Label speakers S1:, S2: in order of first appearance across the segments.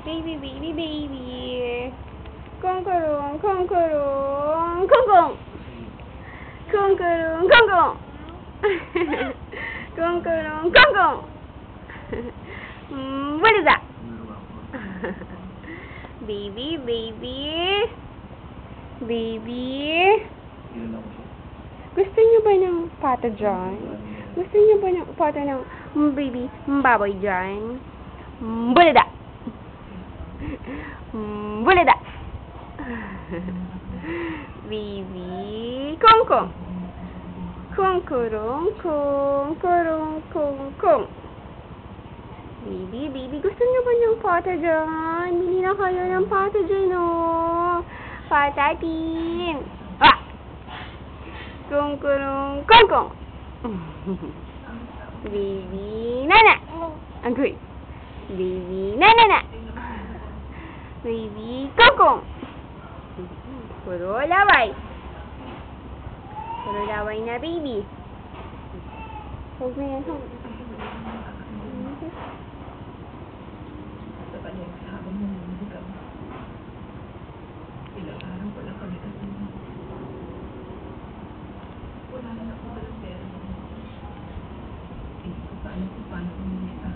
S1: Baby, baby, baby. Kong karong, kong karong, kong kong. Kong karong, kong kong. Kong karong, kong kong. What is that? Baby, baby. Baby. Gusto niyo ba ng pata dyan? Gusto niyo ba ng pata ng baby baboy dyan? Bulida! Bulida! Baby, kong kong. Kong kurong, kong kurong, kong kong. Baby, baby, gusto niyo ba ng pata dyan? Bili na kayo ng pata dyan, oh. Patatin. Ah! Kong kurong, kong kong. Baby, nana. Angry. Baby, nana. Baby, kong kong. Puro laway. Puro laway na, baby. Huwag na yan, huwag.
S2: Ilang araw wala kami kasi wala na ako walang pera. Hindi ko pa alam kung paano kumulita.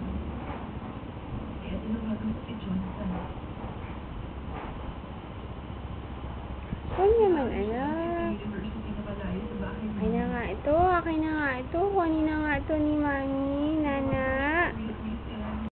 S2: Kaya tinawagan ko si Jonathan.
S1: Huwag naman, anak.
S2: University na malayo sa bahay mo.
S1: Akin na nga ito. Akin na nga ito. Kunin na nga ito ni Mami.